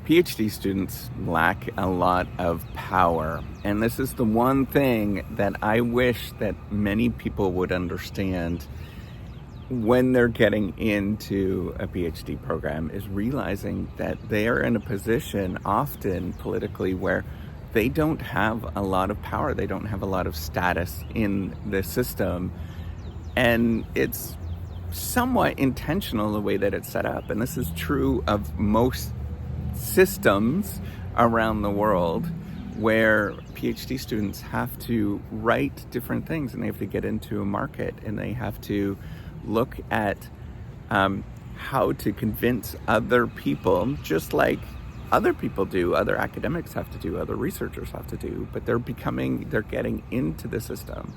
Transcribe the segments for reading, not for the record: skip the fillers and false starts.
PhD students lack a lot of power, and this is the one thing that I wish that many people would understand when they're getting into a PhD program, is realizing that they are in a position often politically where they don't have a lot of power, they don't have a lot of status in the system, and it's somewhat intentional the way that it's set up. And this is true of most systems around the world, where PhD students have to write different things, and they have to get into a market, and they have to look at how to convince other people, just like other people do, other academics have to do, other researchers have to do, but they're getting into the system.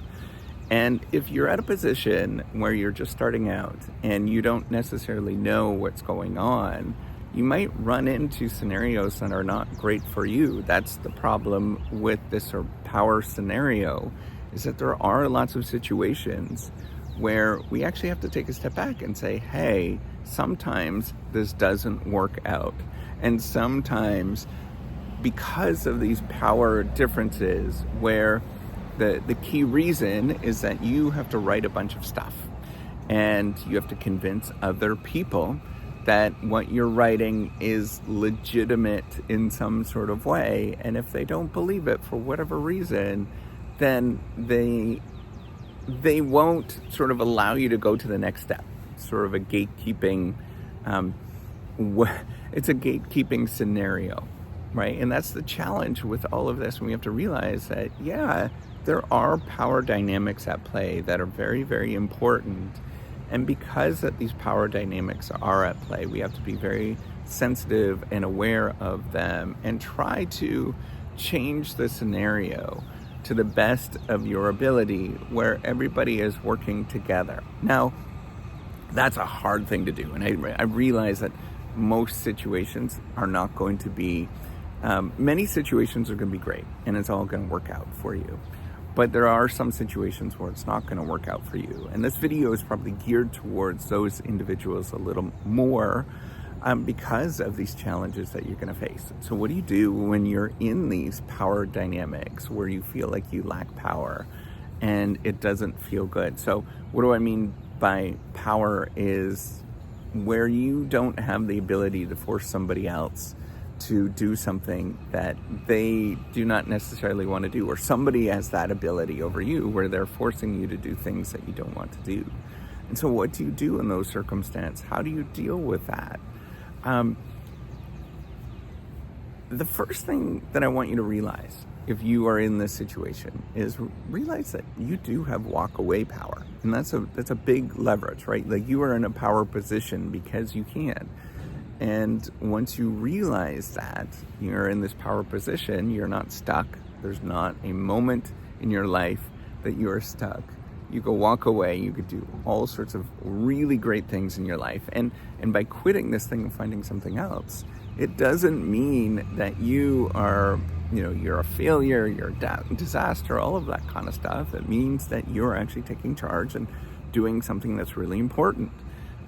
And if you're at a position where you're just starting out and you don't necessarily know what's going on, you might run into scenarios that are not great for you. That's the problem with this sort of power scenario, is that there are lots of situations where we actually have to take a step back and say, hey, sometimes this doesn't work out. And sometimes, because of these power differences, where the key reason is that you have to write a bunch of stuff and you have to convince other people that what you're writing is legitimate in some sort of way. And if they don't believe it for whatever reason, then they won't sort of allow you to go to the next step. Sort of a gatekeeping, it's a gatekeeping scenario, right? And that's the challenge with all of this. And we have to realize that, yeah, there are power dynamics at play that are very, very important. And because that these power dynamics are at play, we have to be very sensitive and aware of them and try to change the scenario to the best of your ability, where everybody is working together. Now, that's a hard thing to do. And I realize that most situations are not going to be, many situations are going to be great and it's all going to work out for you. But there are some situations where it's not going to work out for you. And this video is probably geared towards those individuals a little more because of these challenges that you're going to face. So what do you do when you're in these power dynamics where you feel like you lack power and it doesn't feel good? So what do I mean by power is where you don't have the ability to force somebody else to do something that they do not necessarily want to do, or somebody has that ability over you where they're forcing you to do things that you don't want to do. And so what do you do in those circumstances? How do you deal with that? The first thing that I want you to realize, if you are in this situation, is realize that you do have walk away power. And that's a big leverage, right? Like, you are in a power position because you can. And once you realize that you're in this power position, you're not stuck. There's not a moment in your life that you are stuck. You could walk away. You could do all sorts of really great things in your life. And by quitting this thing and finding something else, it doesn't mean that you are, you're a failure, you're a disaster, all of that kind of stuff. It means that you're actually taking charge and doing something that's really important,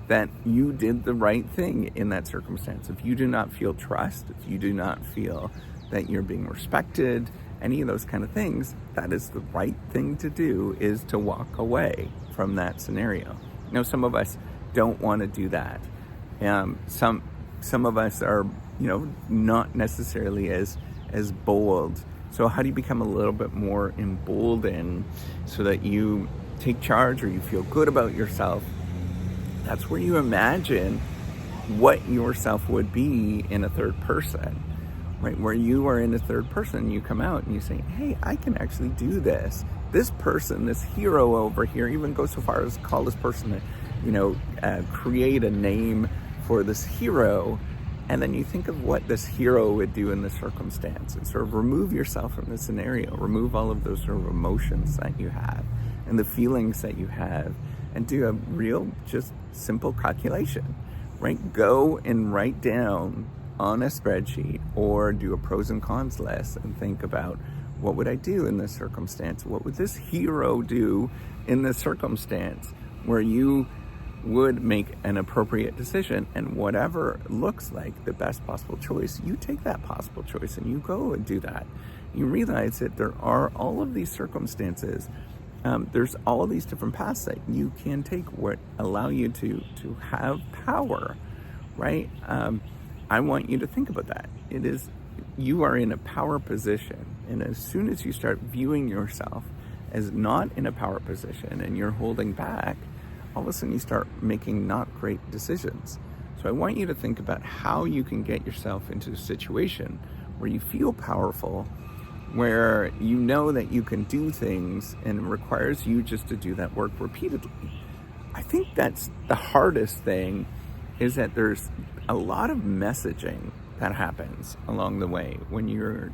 that you did the right thing in that circumstance. If you do not feel trust, if you do not feel that you're being respected, any of those kind of things, that is the right thing to do, is to walk away from that scenario. Some of us don't want to do that. Some of us are, not necessarily as bold. So how do you become a little bit more emboldened so that you take charge, or you feel good about yourself? That's where you imagine what yourself would be in a third person, right? Where you are in a third person, you come out and you say, hey, I can actually do this. This person, this hero over here, even go so far as to call this person, create a name for this hero. And then you think of what this hero would do in this circumstance, and sort of remove yourself from the scenario, remove all of those sort of emotions that you have and the feelings that you have, and do a real, just simple calculation, right? Go and write down on a spreadsheet, or do a pros and cons list, and think about, what would I do in this circumstance? What would this hero do in this circumstance where you would make an appropriate decision, and whatever looks like the best possible choice, you take that possible choice and you go and do that. You realize that there are all of these circumstances, there's all of these different paths that you can take what allow you to have power, right? I want you to think about that. You are in a power position, and as soon as you start viewing yourself as not in a power position and you're holding back, all of a sudden you start making not great decisions. So I want you to think about how you can get yourself into a situation where you feel powerful, where you know that you can do things, and it requires you just to do that work repeatedly. I think that's the hardest thing, is that there's a lot of messaging that happens along the way when you're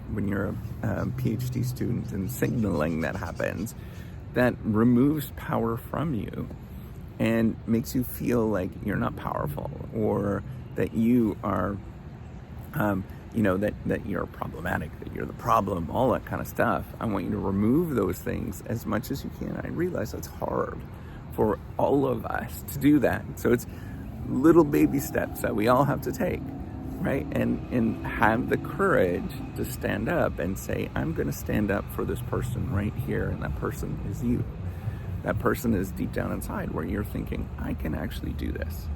a PhD student, and signaling that happens that removes power from you and makes you feel like you're not powerful, or that you are, that you're problematic, that you're the problem, all that kind of stuff. I want you to remove those things as much as you can. I realize that's hard for all of us to do that. So it's little baby steps that we all have to take, right? And have the courage to stand up and say, I'm going to stand up for this person right here, and that person is you. That person is deep down inside where you're thinking, I can actually do this.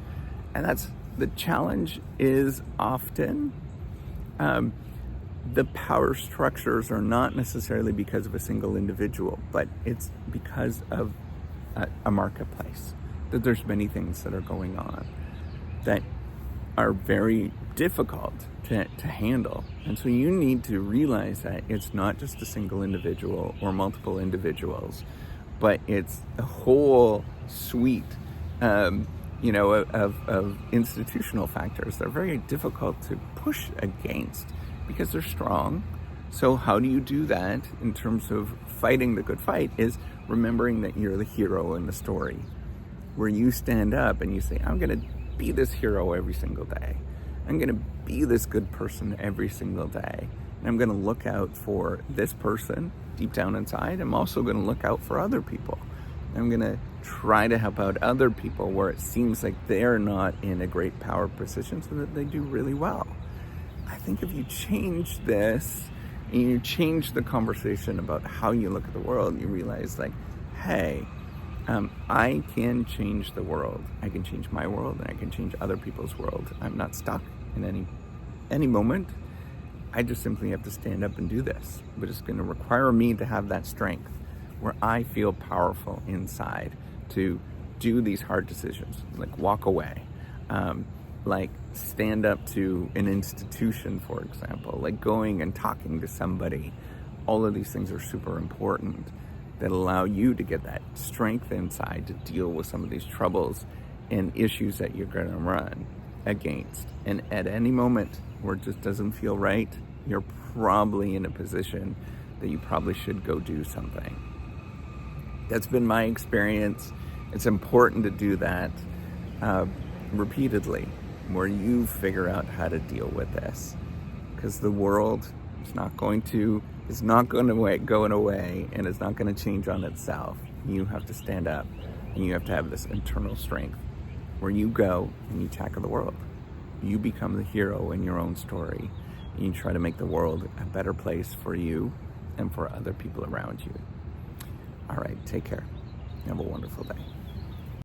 And that's the challenge. Is often the power structures are not necessarily because of a single individual, but it's because of a marketplace, that there's many things that are going on that are very difficult to handle. And so you need to realize that it's not just a single individual or multiple individuals, but it's a whole suite, of institutional factors that are very difficult to push against because they're strong. So how do you do that in terms of fighting the good fight? Is remembering that you're the hero in the story, where you stand up and you say, I'm going to be this hero every single day. I'm going to be this good person every single day. And I'm going to look out for this person deep down inside. I'm also going to look out for other people. I'm going to try to help out other people where it seems like they're not in a great power position, so that they do really well. I think if you change this and you change the conversation about how you look at the world, you realize, like, hey, I can change the world. I can change my world, and I can change other people's world. I'm not stuck in any moment. I just simply have to stand up and do this. But it's going to require me to have that strength where I feel powerful inside to do these hard decisions, like walk away, like stand up to an institution, for example, like going and talking to somebody. All of these things are super important that allow you to get that strength inside to deal with some of these troubles and issues that you're going to run against. And at any moment where it just doesn't feel right, you're probably in a position that you probably should go do something. That's been my experience. It's important to do that repeatedly, where you figure out how to deal with this, because the world is not going to go away, and it's not going to change on itself. You have to stand up, and you have to have this internal strength where you go and you tackle the world. You become the hero in your own story, and you try to make the world a better place for you and for other people around you. All right, take care. Have a wonderful day.